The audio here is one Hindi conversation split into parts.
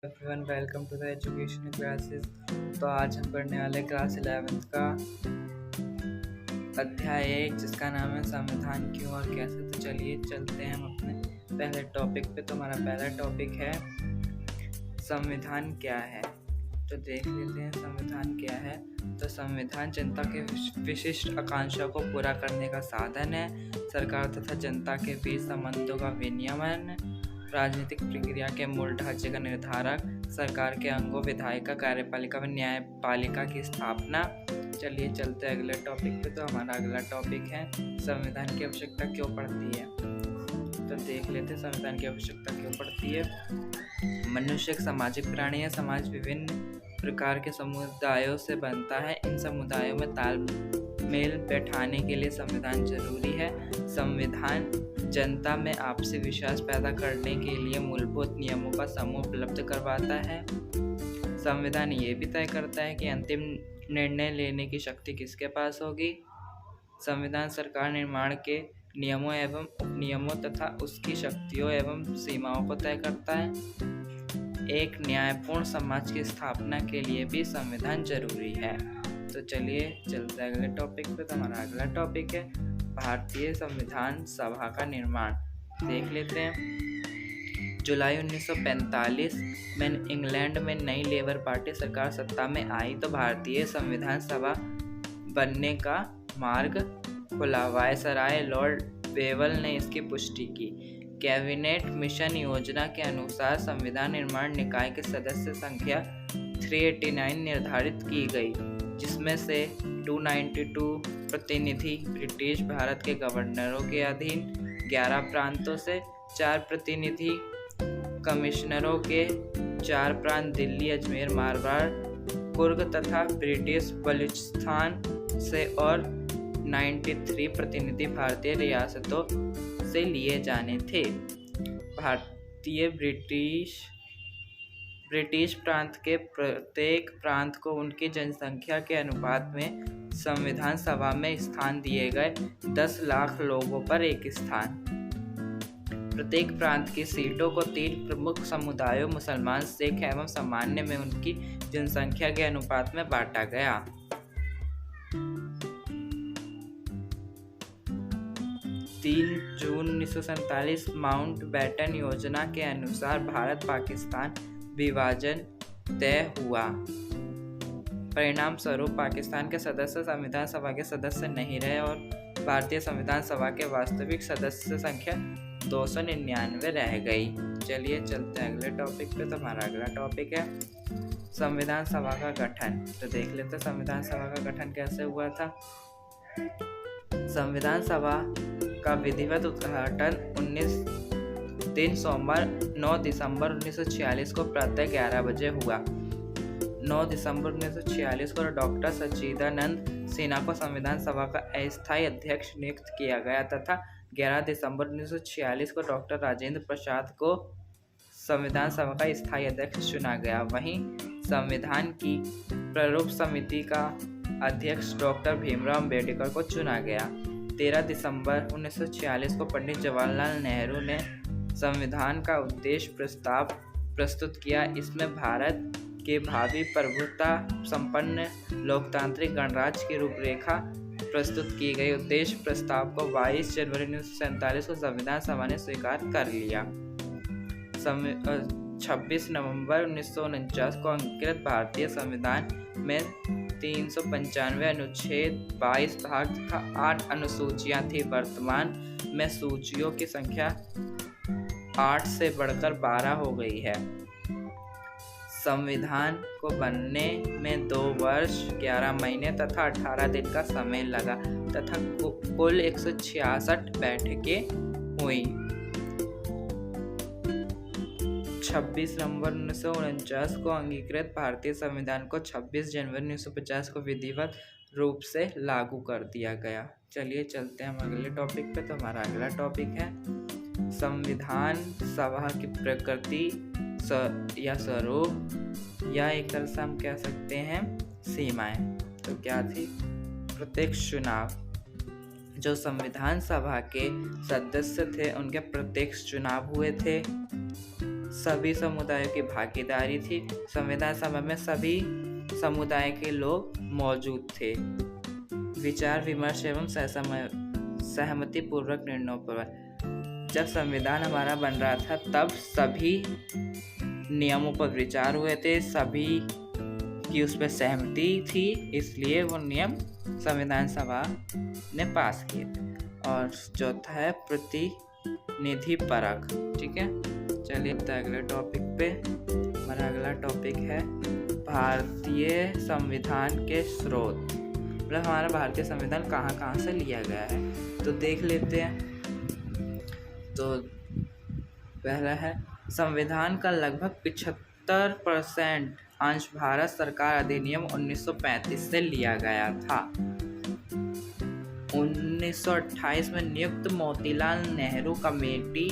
Everyone, welcome to the education classes. तो आज हम पढ़ने वाले क्लास 11th का अध्याय 1 जिसका नाम है संविधान क्यों और कैसे। तो चलिए चलते हैं हम अपने पहले टॉपिक पे। तो हमारा पहला टॉपिक है संविधान क्या है। तो देख लेते हैं संविधान क्या है। तो संविधान जनता के विशिष्ट आकांक्षा को पूरा करने का साधन है। सरकार तथा जनता के बीच संबंधों का विनियमन, राजनीतिक प्रक्रिया के मूल ढांचे का निर्धारक, सरकार के अंगों विधायिका, कार्यपालिका व न्यायपालिका की स्थापना। चलिए चलते हैं अगले टॉपिक पे। तो हमारा अगला टॉपिक है संविधान की आवश्यकता क्यों पड़ती है। तो देख लेते हैं संविधान की आवश्यकता क्यों पड़ती है। मनुष्य एक सामाजिक प्राणी है। समाज विभिन्न प्रकार के समुदायों से बनता है। इन समुदायों में तालमेल बैठाने के लिए संविधान जरूरी है। संविधान जनता में आपसी विश्वास पैदा करने के लिए मूलभूत नियमों का समूह उपलब्ध करवाता है। संविधान ये भी तय करता है कि अंतिम निर्णय लेने की शक्ति किसके पास होगी। संविधान सरकार निर्माण के नियमों एवं उपनियमों तथा उसकी शक्तियों एवं सीमाओं को तय करता है। एक न्यायपूर्ण समाज की स्थापना के लिए भी संविधान जरूरी है। तो चलिए चलते हैं अगले टॉपिक पे। तो हमारा अगला टॉपिक है भारतीय संविधान सभा का निर्माण। देख लेते हैं। जुलाई 1945 में इंग्लैंड में नई लेबर पार्टी सरकार सत्ता में आई तो भारतीय संविधान सभा बनने का मार्ग खुला। वायसराय लॉर्ड वेवल ने इसकी पुष्टि की। कैबिनेट मिशन योजना के अनुसार संविधान निर्माण निकाय के सदस्य संख्या 389 निर्धारित की गई, जिसमें से 292 प्रतिनिधि ब्रिटिश भारत के गवर्नरों के अधीन, 11 प्रांतों से 4 प्रतिनिधि कमिश्नरों के, 4 प्रांत दिल्ली, अजमेर, मारवाड़, कुर्ग तथा ब्रिटिश बलूचिस्तान से और 93 प्रतिनिधि भारतीय रियासतों से लिए जाने थे। भारतीय ब्रिटिश प्रांत के प्रत्येक प्रांत को उनकी जनसंख्या के अनुपात में संविधान सभा में स्थान दिए गए। 10 लाख लोगों पर एक स्थान। प्रत्येक प्रांत की सीटों को 3 प्रमुख समुदायों मुसलमान, सिख एवं सामान्य में उनकी जनसंख्या के अनुपात में बांटा गया। 3 जून 1947 माउंटबेटन योजना के अनुसार भारत पाकिस्तान विभाजन तय हुआ। परिणाम स्वरूप पाकिस्तान के सदस्य संविधान सभा के सदस्य नहीं रहे और भारतीय संविधान सभा के वास्तविक सदस्य संख्या 299 रह गई। चलिए चलते हैं अगले टॉपिक पे। तो हमारा अगला टॉपिक है संविधान सभा का गठन। तो देख लेते हैं संविधान सभा का गठन कैसे हुआ था। संविधान सभा का विधिवत उद्घाटन दिन सोमवार 9 दिसंबर 1946 को प्रातः 11 बजे हुआ। 9 दिसंबर 1946 को डॉक्टर सच्चिदानंद सिन्हा को संविधान सभा का अस्थायी अध्यक्ष नियुक्त किया गया तथा 11 दिसंबर 1946 को डॉक्टर राजेंद्र प्रसाद को संविधान सभा का स्थायी अध्यक्ष चुना गया। वहीं संविधान की प्रारूप समिति का अध्यक्ष डॉक्टर भीमराव अम्बेडकर को चुना गया। 13 दिसंबर 1946 को पंडित जवाहरलाल नेहरू ने संविधान का उद्देश्य प्रस्ताव प्रस्तुत किया। इसमें भारत के भावी प्रभुता संपन्न लोकतांत्रिक गणराज्य की रूपरेखा प्रस्तुत की गई। उद्देश्य प्रस्ताव को 22 जनवरी 1947 को संविधान सभा ने स्वीकार कर लिया। 26 नवंबर 1949 को अंगीकृत भारतीय संविधान में 395 अनुच्छेद, 22 भाग तथा 8 अनुसूचियां थी। वर्तमान में सूचियों की संख्या 8 से बढ़कर 12 हो गई है। संविधान को बनने में 2 वर्ष 11 महीने तथा 18 दिन का समय लगा तथा कुल 166 बैठकें हुई। 26 नवंबर 1949 को अंगीकृत भारतीय संविधान को 26 जनवरी 1950 को विधिवत रूप से लागू कर दिया गया। चलिए चलते हैं हम अगले टॉपिक पे। तो हमारा अगला टॉपिक है संविधान सभा की प्रकृति या स्वरूप, या एक तरह से हम कह सकते हैं सीमाएं। तो क्या थी। प्रत्यक्ष चुनाव। जो संविधान सभा के सदस्य थे उनके प्रत्यक्ष चुनाव हुए थे। सभी समुदायों की भागीदारी थी। संविधान सभा में सभी समुदाय के लोग मौजूद थे। विचार विमर्श एवं सहमति पूर्वक निर्णयों पर। जब संविधान हमारा बन रहा था तब सभी नियमों पर विचार हुए थे, सभी की उस पर सहमति थी, इसलिए वो नियम संविधान सभा ने पास किए थे। और चौथा है प्रतिनिधि परख। ठीक है, चलिए अगले टॉपिक पे। हमारा अगला टॉपिक है भारतीय संविधान के स्रोत, मतलब हमारा भारतीय संविधान कहाँ से लिया गया है, तो देख लेते हैं। तो पहला है, संविधान का लगभग 75% अंश भारत सरकार अधिनियम 1935 से लिया गया था। 1928 में नियुक्त मोतीलाल नेहरू कमेटी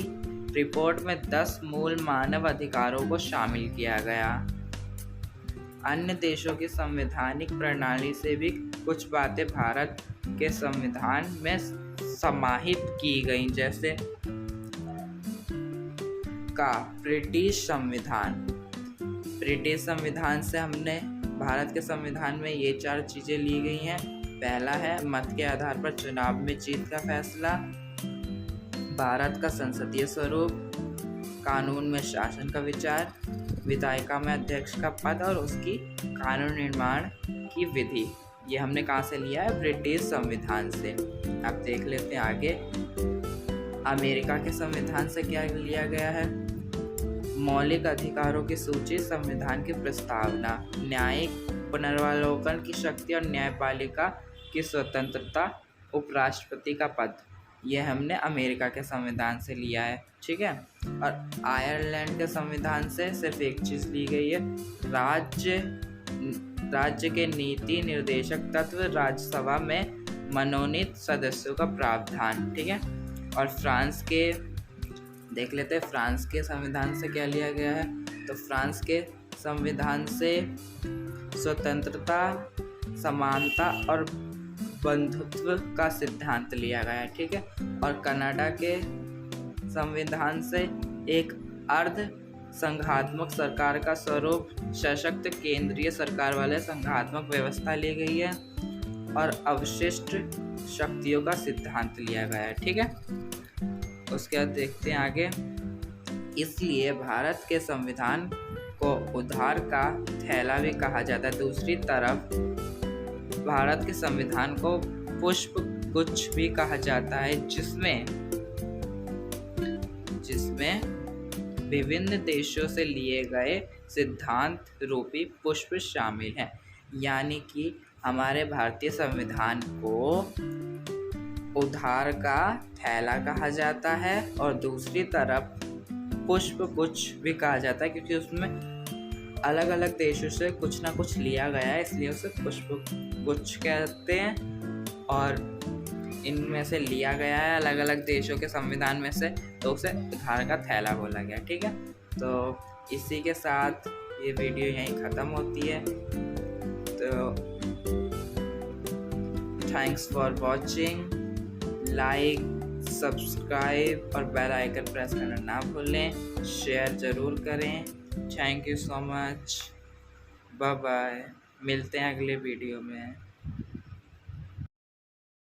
रिपोर्ट में 10 मूल मानव अधिकारों को शामिल किया गया। अन्य देशों की संवैधानिक प्रणाली से भी कुछ बातें भारत के संविधान में समाहित की गई, जैसे का ब्रिटिश संविधान से हमने भारत के संविधान में ये 4 चीजें ली गई हैं। पहला है मत के आधार पर चुनाव में जीत का फैसला, भारत का संसदीय स्वरूप, कानून में शासन का विचार, विधायिका में अध्यक्ष का पद और उसकी कानून निर्माण की विधि। ये हमने कहाँ से लिया है? ब्रिटिश संविधान से। अब देख लेते हैं आगे अमेरिका के संविधान से क्या लिया गया है। मौलिक अधिकारों की सूची, संविधान की प्रस्तावना, न्यायिक पुनर्वालोकन की शक्ति और न्यायपालिका की स्वतंत्रता, उपराष्ट्रपति का पद। यह हमने अमेरिका के संविधान से लिया है। ठीक है, और आयरलैंड के संविधान से सिर्फ एक चीज़ ली गई है, राज्य के नीति निर्देशक तत्व, राज्यसभा में मनोनीत सदस्यों का प्रावधान। ठीक है, और फ्रांस के देख लेते हैं, फ्रांस के संविधान से क्या लिया गया है। तो फ्रांस के संविधान से स्वतंत्रता, समानता और बंधुत्व का सिद्धांत लिया गया है। ठीक है, और कनाडा के संविधान से एक अर्ध संघात्मक सरकार का स्वरूप, सशक्त केंद्रीय सरकार वाले संघात्मक व्यवस्था ली गई है और अवशिष्ट शक्तियों का सिद्धांत लिया गया है। ठीक है, उसके बाद देखते हैं आगे। इसलिए भारत के संविधान को उधार का थैला भी कहा जाता है। दूसरी तरफ भारत के संविधान को पुष्प गुच्छ भी कहा जाता है, जिसमें विभिन्न देशों से लिए गए सिद्धांत रूपी पुष्प शामिल हैं। यानी कि हमारे भारतीय संविधान को उधार का थैला कहा जाता है और दूसरी तरफ पुष्प गुच्छ भी कहा जाता है, क्योंकि उसमें अलग अलग देशों से कुछ ना कुछ लिया गया है, इसलिए उसे पुष्प गुच्छ कहते हैं। और इनमें से लिया गया है अलग अलग देशों के संविधान में से, तो उसे उधार का थैला बोला गया। ठीक है, तो इसी के साथ ये वीडियो यहीं ख़त्म होती है। तो thanks for watching, like, subscribe और बेल आइकन प्रेस करना ना भूलें, शेयर ज़रूर करें। Thank you so much, bye bye, मिलते हैं अगले वीडियो में।